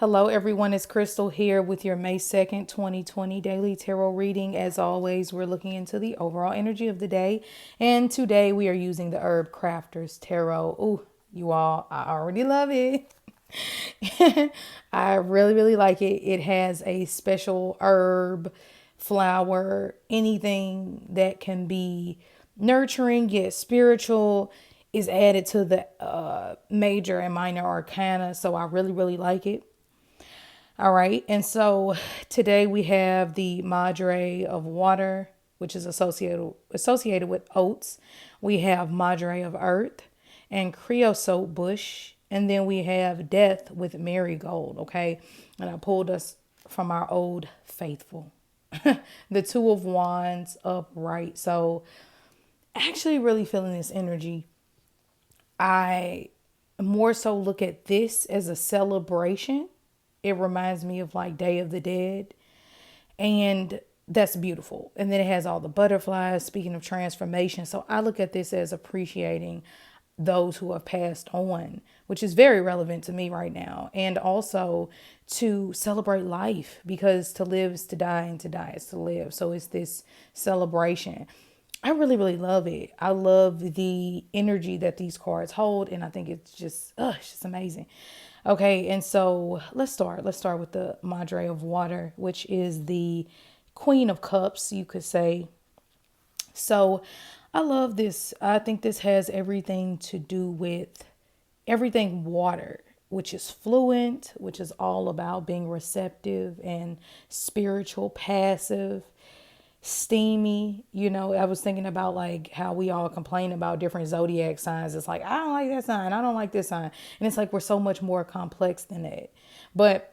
Hello, everyone. It's Crystal here with your May 2nd, 2020 daily tarot reading. As always, we're looking into the overall energy of the day. And today we are using the Herb Crafters Tarot. Ooh, you all, I already love it. I really, really like it. It has a special herb, flower, anything that can be nurturing yet spiritual is added to the major and minor arcana. So I really, really like it. All right. And so today we have the Madre of Water, which is associated with oats. We have Madre of Earth and Creosote Bush. And then we have Death with Marigold. Okay. And I pulled us from our old faithful. The Two of Wands upright. So actually really feeling this energy. I more so look at this as a celebration. It reminds me of like Day of the Dead. And that's beautiful. And then it has all the butterflies, speaking of transformation. So I look at this as appreciating those who have passed on, which is very relevant to me right now. And also to celebrate life, because to live is to die and to die is to live. So it's this celebration. I really, really love it. I love the energy that these cards hold. And I think it's just amazing. Okay, and so let's start. Let's start with the Madre of Water, which is the Queen of Cups, you could say. So I love this. I think this has everything to do with everything water, which is fluent, which is all about being receptive and spiritual, passive, steamy. I was thinking about like how we all complain about different zodiac signs. It's like, I don't like that sign, I don't like this sign, and it's like we're so much more complex than that. But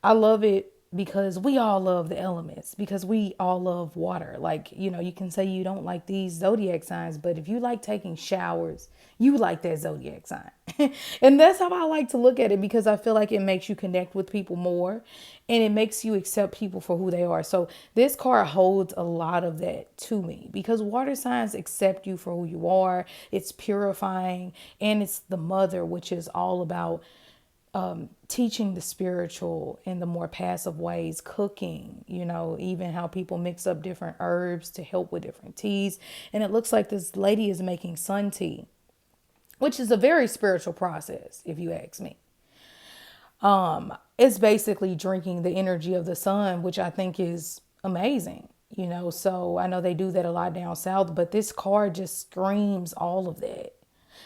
I love it because we all love the elements, because we all love water. Like, you can say you don't like these zodiac signs, but if you like taking showers, you like that zodiac sign. And that's how I like to look at it, because I feel like it makes you connect with people more and it makes you accept people for who they are. So this card holds a lot of that to me, because water signs accept you for who you are. It's purifying, and it's the mother, which is all about teaching the spiritual in the more passive ways, cooking, even how people mix up different herbs to help with different teas. And it looks like this lady is making sun tea, which is a very spiritual process, if you ask me. It's basically drinking the energy of the sun, which I think is amazing. So I know they do that a lot down south, but this card just screams all of that.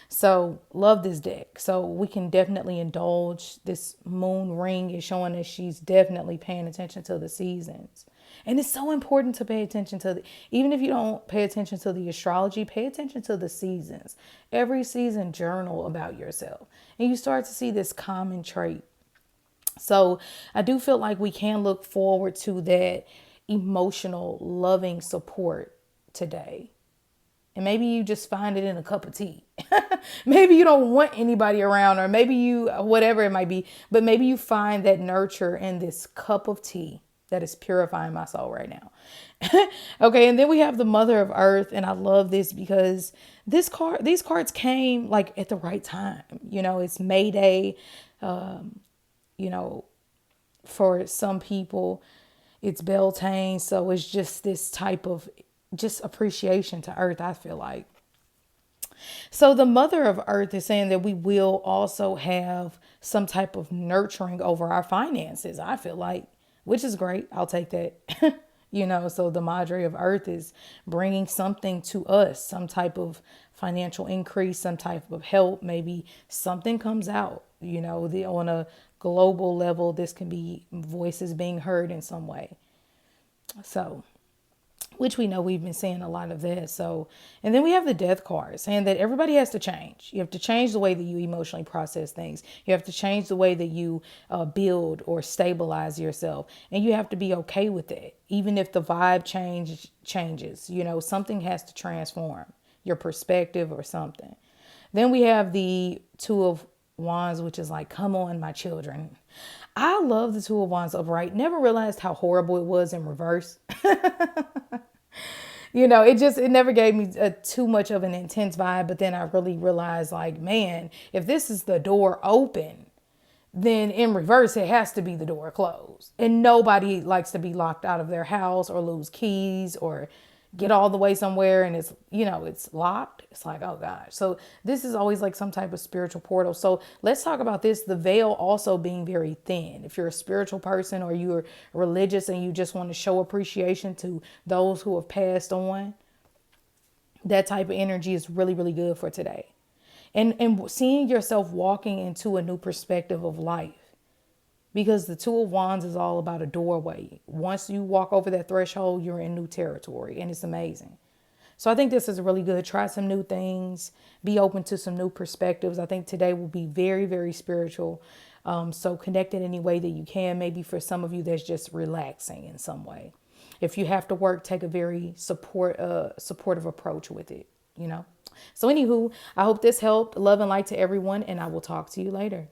So love this deck. So we can definitely indulge. This moon ring is showing that she's definitely paying attention to the seasons. And it's so important to pay attention to even if you don't pay attention to the astrology, pay attention to the seasons. Every season, journal about yourself. And you start to see this common trait. So I do feel like we can look forward to that emotional, loving support today. And maybe you just find it in a cup of tea. Maybe you don't want anybody around, or maybe whatever it might be, but maybe you find that nurture in this cup of tea that is purifying my soul right now. Okay, and then we have the Mother of Earth, and I love this because these cards came like at the right time. It's May Day. For some people, it's Beltane, so it's just this type of just appreciation to Earth, I feel like. So the Mother of Earth is saying that we will also have some type of nurturing over our finances, I feel like, which is great. I'll take that. So the Madre of Earth is bringing something to us, some type of financial increase, some type of help. Maybe something comes out, on a global level, this can be voices being heard in some way. So, which we know we've been seeing a lot of that. So, and then we have the Death card saying that everybody has to change. You have to change the way that you emotionally process things. You have to change the way that you build or stabilize yourself. And you have to be okay with that. Even if the vibe changes, something has to transform your perspective or something. Then we have the Two of Wands, which is like, come on, my children. I love the Two of Wands upright. Never realized how horrible it was in reverse. It never gave me too much of an intense vibe. But then I really realized, like, man, if this is the door open, then in reverse, it has to be the door closed. And nobody likes to be locked out of their house or lose keys or get all the way somewhere and it's, it's locked. It's like, oh gosh. So this is always like some type of spiritual portal. So let's talk about this. The veil also being very thin. If you're a spiritual person or you're religious and you just want to show appreciation to those who have passed on, that type of energy is really, really good for today. And seeing yourself walking into a new perspective of life. Because the Two of Wands is all about a doorway. Once you walk over that threshold, you're in new territory, and it's amazing. So I think this is really good. Try some new things. Be open to some new perspectives. I think today will be very, very spiritual. So connect in any way that you can. Maybe for some of you, that's just relaxing in some way. If you have to work, take a very supportive approach with it, So anywho, I hope this helped. Love and light to everyone, and I will talk to you later.